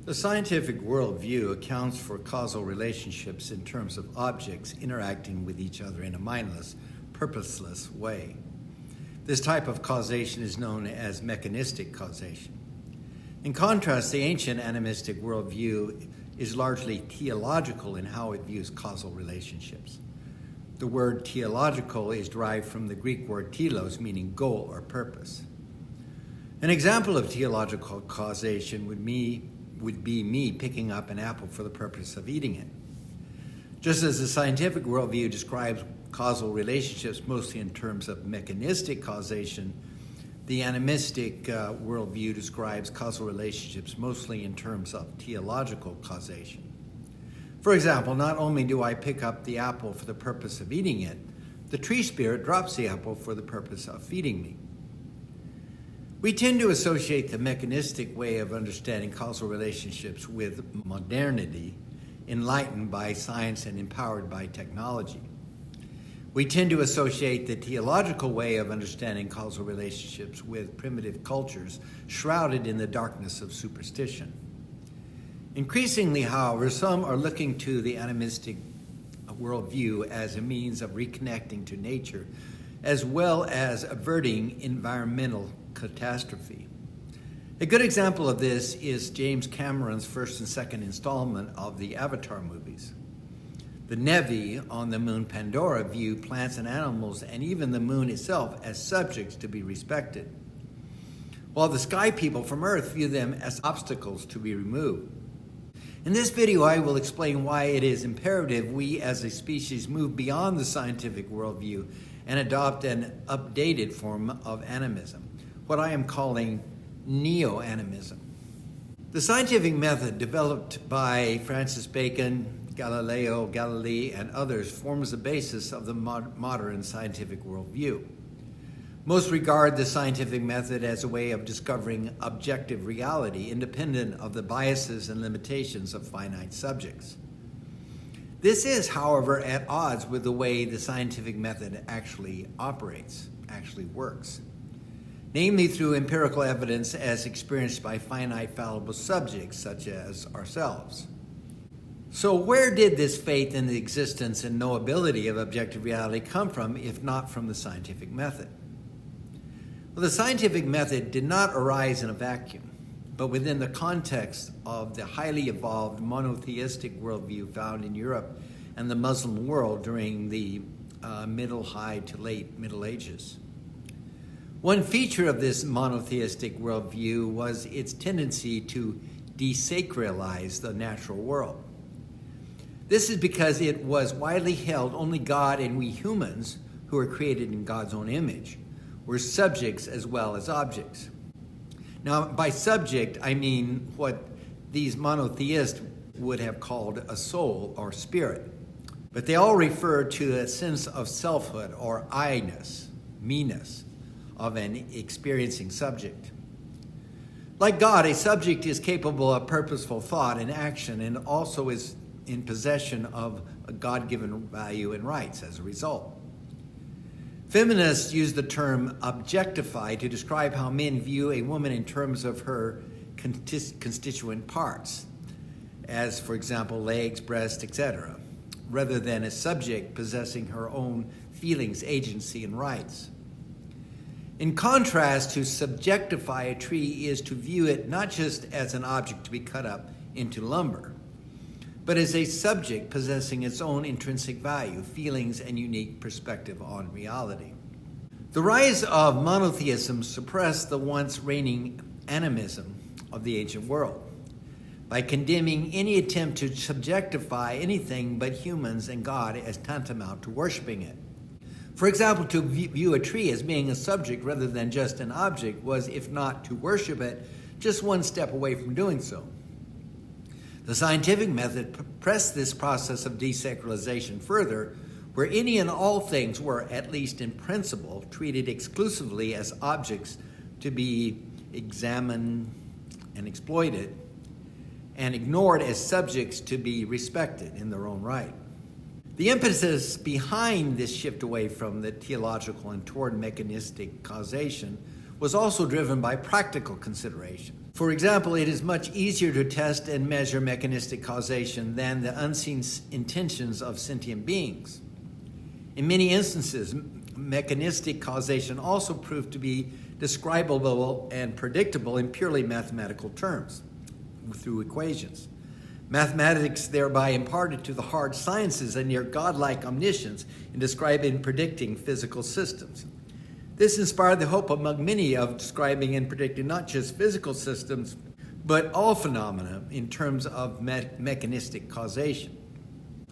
The scientific worldview accounts for causal relationships in terms of objects interacting with each other in a mindless, purposeless way. This type of causation is known as mechanistic causation. In contrast, the ancient animistic worldview is largely theological in how it views causal relationships. The word theological is derived from the Greek word telos, meaning goal or purpose. An example of theological causation would be me picking up an apple for the purpose of eating it. Just as the scientific worldview describes causal relationships mostly in terms of mechanistic causation, the animistic worldview describes causal relationships mostly in terms of theological causation. For example, not only do I pick up the apple for the purpose of eating it, the tree spirit drops the apple for the purpose of feeding me. We tend to associate the mechanistic way of understanding causal relationships with modernity, enlightened by science and empowered by technology. We tend to associate the theological way of understanding causal relationships with primitive cultures shrouded in the darkness of superstition. Increasingly, however, some are looking to the animistic worldview as a means of reconnecting to nature, as well as averting environmental catastrophe. A good example of this is James Cameron's first and second installment of the Avatar movies. The Nevi on the moon Pandora view plants and animals and even the moon itself as subjects to be respected, while the sky people from Earth view them as obstacles to be removed. In this video, I will explain why it is imperative we as a species move beyond the scientific worldview and adopt an updated form of animism, what I am calling Neo-Animism. The scientific method developed by Francis Bacon, Galileo Galilei, and others forms the basis of the modern scientific worldview. Most regard the scientific method as a way of discovering objective reality independent of the biases and limitations of finite subjects. This is, however, at odds with the way the scientific method actually operates, actually works, namely through empirical evidence as experienced by finite fallible subjects such as ourselves. So where did this faith in the existence and knowability of objective reality come from, if not from the scientific method? Well, the scientific method did not arise in a vacuum, but within the context of the highly evolved monotheistic worldview found in Europe and the Muslim world during the Middle, High to Late Middle Ages. One feature of this monotheistic worldview was its tendency to desacralize the natural world. This is because it was widely held only God and we humans, who are created in God's own image, were subjects as well as objects. Now, by subject, I mean what these monotheists would have called a soul or spirit. But they all refer to a sense of selfhood or I-ness, me-ness, of an experiencing subject. Like God, a subject is capable of purposeful thought and action and also is in possession of a God-given value and rights as a result. Feminists use the term objectify to describe how men view a woman in terms of her constituent parts, as, for example, legs, breasts, etc., rather than a subject possessing her own feelings, agency, and rights. In contrast, to subjectify a tree is to view it not just as an object to be cut up into lumber, but as a subject possessing its own intrinsic value, feelings, and unique perspective on reality. The rise of monotheism suppressed the once reigning animism of the ancient world by condemning any attempt to subjectify anything but humans and God as tantamount to worshiping it. For example, to view a tree as being a subject rather than just an object was, if not to worship it, just one step away from doing so. The scientific method pressed this process of desacralization further, where any and all things were, at least in principle, treated exclusively as objects to be examined and exploited, and ignored as subjects to be respected in their own right. The impetus behind this shift away from the theological and toward mechanistic causation was also driven by practical consideration. For example, it is much easier to test and measure mechanistic causation than the unseen intentions of sentient beings. In many instances, mechanistic causation also proved to be describable and predictable in purely mathematical terms through equations. Mathematics thereby imparted to the hard sciences a near godlike omniscience in describing and predicting physical systems. This inspired the hope among many of describing and predicting not just physical systems, but all phenomena in terms of mechanistic causation.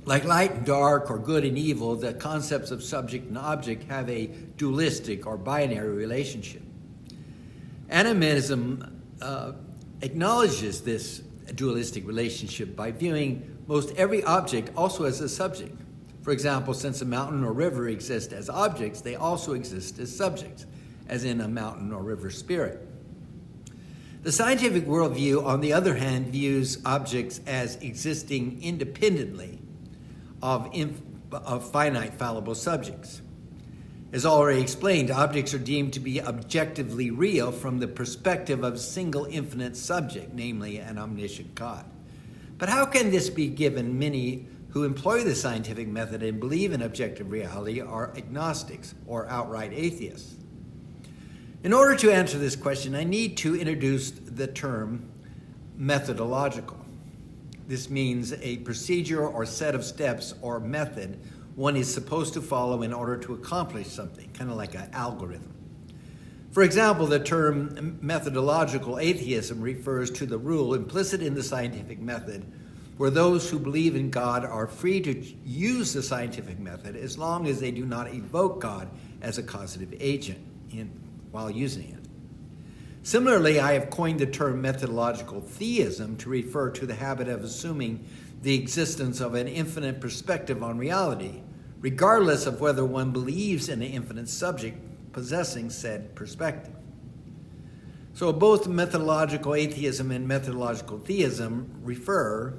Like light and dark or good and evil, the concepts of subject and object have a dualistic or binary relationship. Animism acknowledges this dualistic relationship by viewing most every object also as a subject. For example, since a mountain or river exist as objects, they also exist as subjects, as in a mountain or river spirit. The scientific worldview, on the other hand, views objects as existing independently of finite fallible subjects. As already explained, objects are deemed to be objectively real from the perspective of a single infinite subject, namely an omniscient God. But how can this be given many who employ the scientific method and believe in objective reality are agnostics or outright atheists? In order to answer this question, I need to introduce the term methodological. This means a procedure or set of steps or method one is supposed to follow in order to accomplish something, kind of like an algorithm. For example, the term methodological atheism refers to the rule implicit in the scientific method where those who believe in God are free to use the scientific method as long as they do not evoke God as a causative agent while using it. Similarly, I have coined the term methodological theism to refer to the habit of assuming the existence of an infinite perspective on reality, regardless of whether one believes in an infinite subject possessing said perspective. So both methodological atheism and methodological theism refer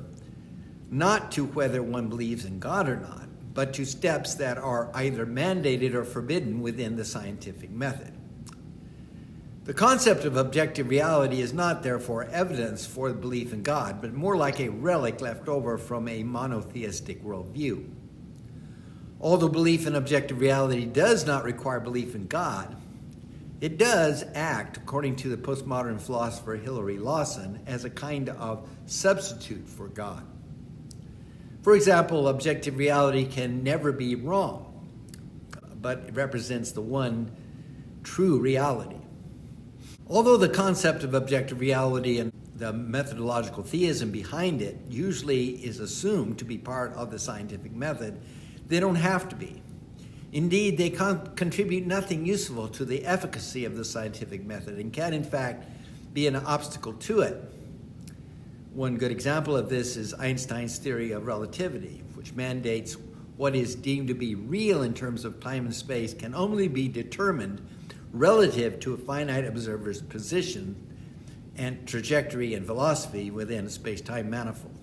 not to whether one believes in God or not, but to steps that are either mandated or forbidden within the scientific method. The concept of objective reality is not, therefore, evidence for the belief in God, but more like a relic left over from a monotheistic worldview. Although belief in objective reality does not require belief in God, it does act, according to the postmodern philosopher Hilary Lawson, as a kind of substitute for God. For example, objective reality can never be wrong, but it represents the one true reality. Although the concept of objective reality and the methodological theism behind it usually is assumed to be part of the scientific method, they don't have to be. Indeed, they contribute nothing useful to the efficacy of the scientific method and can, in fact, be an obstacle to it. One good example of this is Einstein's theory of relativity, which mandates what is deemed to be real in terms of time and space can only be determined relative to a finite observer's position and trajectory and velocity within a space-time manifold.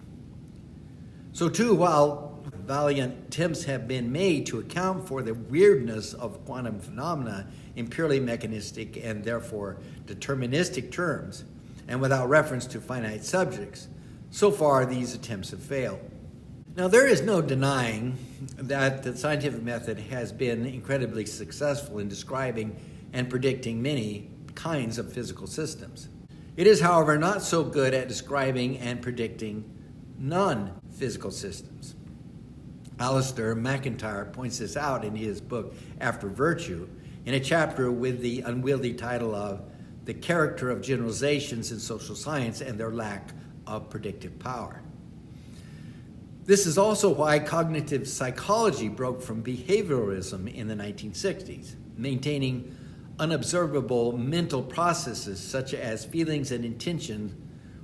So too, while valiant attempts have been made to account for the weirdness of quantum phenomena in purely mechanistic and therefore deterministic terms, and without reference to finite subjects, so far these attempts have failed. Now, there is no denying that the scientific method has been incredibly successful in describing and predicting many kinds of physical systems. It is, however, not so good at describing and predicting non-physical systems. Alistair McIntyre points this out in his book, After Virtue, in a chapter with the unwieldy title of The Character of Generalizations in Social Science and Their Lack of Predictive Power. This is also why cognitive psychology broke from behavioralism in the 1960s, maintaining unobservable mental processes such as feelings and intentions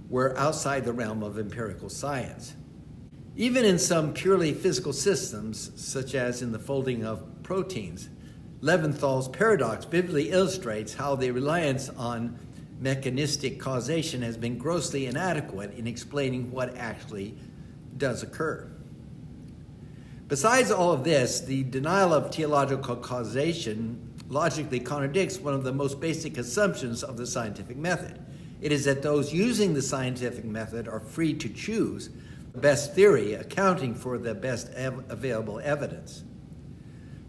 were outside the realm of empirical science. Even in some purely physical systems, such as in the folding of proteins, Levinthal's paradox vividly illustrates how the reliance on mechanistic causation has been grossly inadequate in explaining what actually does occur. Besides all of this, the denial of teleological causation logically contradicts one of the most basic assumptions of the scientific method. It is that those using the scientific method are free to choose the best theory, accounting for the best available evidence.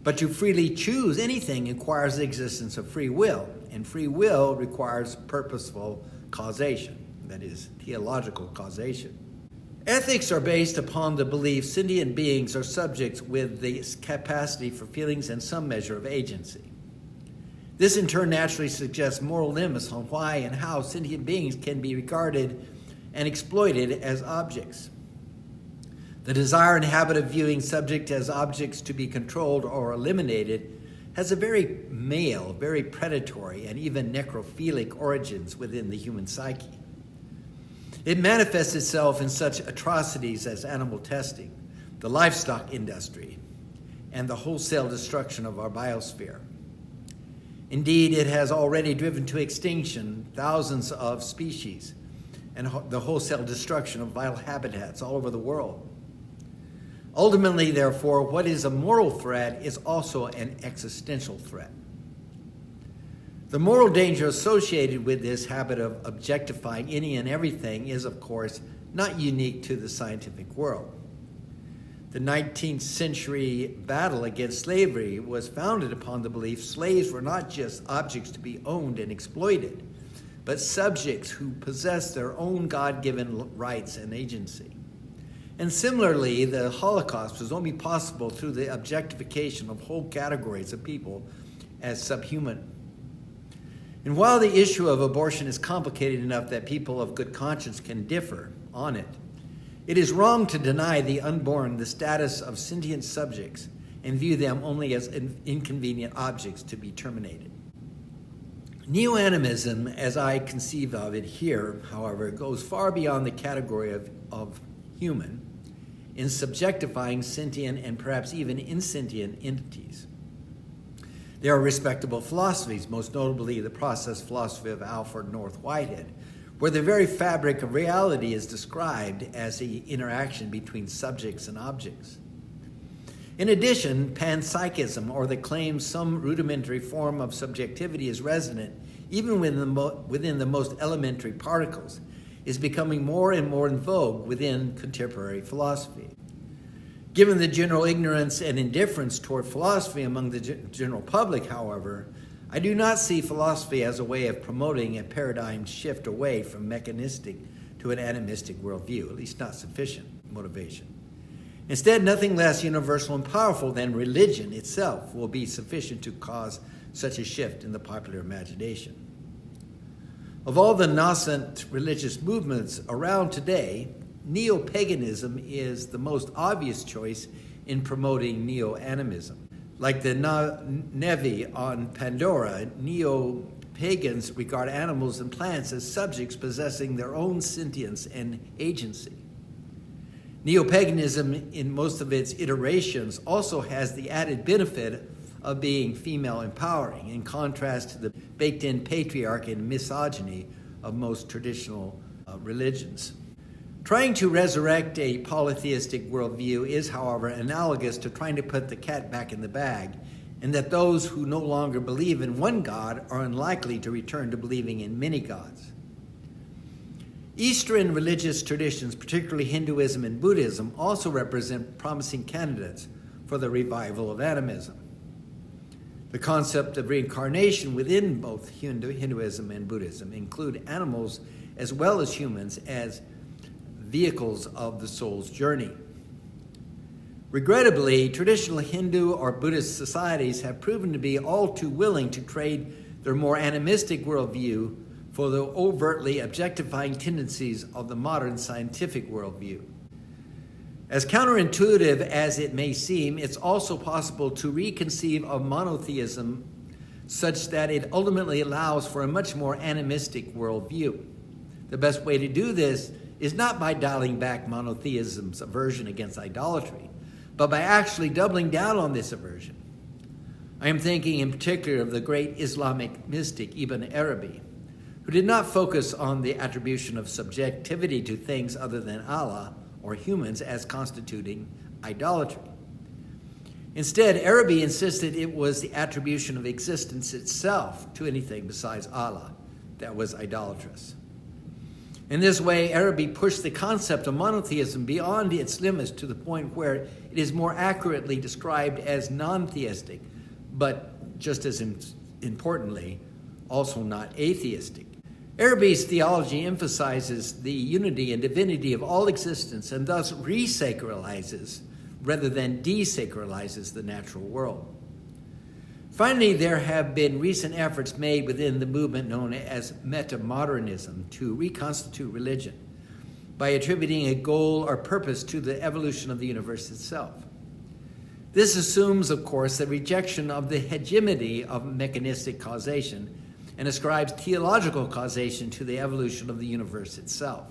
But to freely choose anything requires the existence of free will, and free will requires purposeful causation, that is, theological causation. Ethics are based upon the belief sentient beings are subjects with the capacity for feelings and some measure of agency. This in turn naturally suggests moral limits on why and how sentient beings can be regarded and exploited as objects. The desire and habit of viewing subjects as objects to be controlled or eliminated has a very male, very predatory, and even necrophilic origins within the human psyche. It manifests itself in such atrocities as animal testing, the livestock industry, and the wholesale destruction of our biosphere. Indeed, it has already driven to extinction thousands of species and the wholesale destruction of vital habitats all over the world. Ultimately, therefore, what is a moral threat is also an existential threat. The moral danger associated with this habit of objectifying any and everything is, of course, not unique to the scientific world. The 19th century battle against slavery was founded upon the belief slaves were not just objects to be owned and exploited, but subjects who possessed their own God-given rights and agency. And similarly, the Holocaust was only possible through the objectification of whole categories of people as subhuman. And while the issue of abortion is complicated enough that people of good conscience can differ on it, it is wrong to deny the unborn the status of sentient subjects and view them only as inconvenient objects to be terminated. Neo-Animism, as I conceive of it here, however, goes far beyond the category of human in subjectifying sentient and perhaps even insentient entities. There are respectable philosophies, most notably the process philosophy of Alfred North Whitehead, where the very fabric of reality is described as the interaction between subjects and objects. In addition, panpsychism, or the claim some rudimentary form of subjectivity is resident even within the most elementary particles, is becoming more and more in vogue within contemporary philosophy. Given the general ignorance and indifference toward philosophy among the general public, however, I do not see philosophy as a way of promoting a paradigm shift away from mechanistic to an animistic worldview, at least not sufficient motivation. Instead, nothing less universal and powerful than religion itself will be sufficient to cause such a shift in the popular imagination. Of all the nascent religious movements around today, neo-paganism is the most obvious choice in promoting neo-animism. Like the Nevi on Pandora, neo-pagans regard animals and plants as subjects possessing their own sentience and agency. Neo-paganism, in most of its iterations, also has the added benefit of being female empowering, in contrast to the baked-in patriarchy and misogyny of most traditional religions. Trying to resurrect a polytheistic worldview is, however, analogous to trying to put the cat back in the bag, in that those who no longer believe in one God are unlikely to return to believing in many gods. Eastern religious traditions, particularly Hinduism and Buddhism, also represent promising candidates for the revival of animism. The concept of reincarnation within both Hinduism and Buddhism include animals as well as humans as vehicles of the soul's journey. Regrettably, traditional Hindu or Buddhist societies have proven to be all too willing to trade their more animistic worldview for the overtly objectifying tendencies of the modern scientific worldview. As counterintuitive as it may seem, it's also possible to reconceive of monotheism such that it ultimately allows for a much more animistic worldview. The best way to do this is not by dialing back monotheism's aversion against idolatry, but by actually doubling down on this aversion. I am thinking in particular of the great Islamic mystic Ibn Arabi, who did not focus on the attribution of subjectivity to things other than Allah or humans as constituting idolatry. Instead, Arabi insisted it was the attribution of existence itself to anything besides Allah that was idolatrous. In this way, Araby pushed the concept of monotheism beyond its limits to the point where it is more accurately described as non-theistic, but just as importantly, also not atheistic. Araby's theology emphasizes the unity and divinity of all existence and thus re-sacralizes rather than desacralizes the natural world. Finally, there have been recent efforts made within the movement known as metamodernism to reconstitute religion by attributing a goal or purpose to the evolution of the universe itself. This assumes, of course, the rejection of the hegemony of mechanistic causation and ascribes theological causation to the evolution of the universe itself.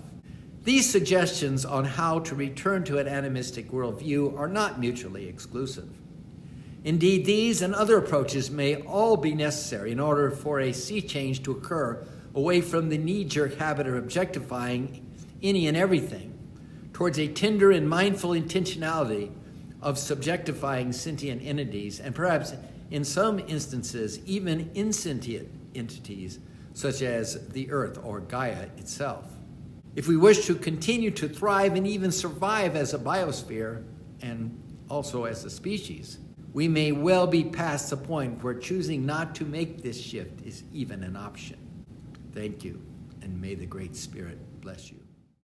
These suggestions on how to return to an animistic worldview are not mutually exclusive. Indeed, these and other approaches may all be necessary in order for a sea change to occur away from the knee-jerk habit of objectifying any and everything towards a tender and mindful intentionality of subjectifying sentient entities and perhaps in some instances even insentient entities such as the Earth or Gaia itself. If we wish to continue to thrive and even survive as a biosphere and also as a species, we may well be past the point where choosing not to make this shift is even an option. Thank you, and may the Great Spirit bless you.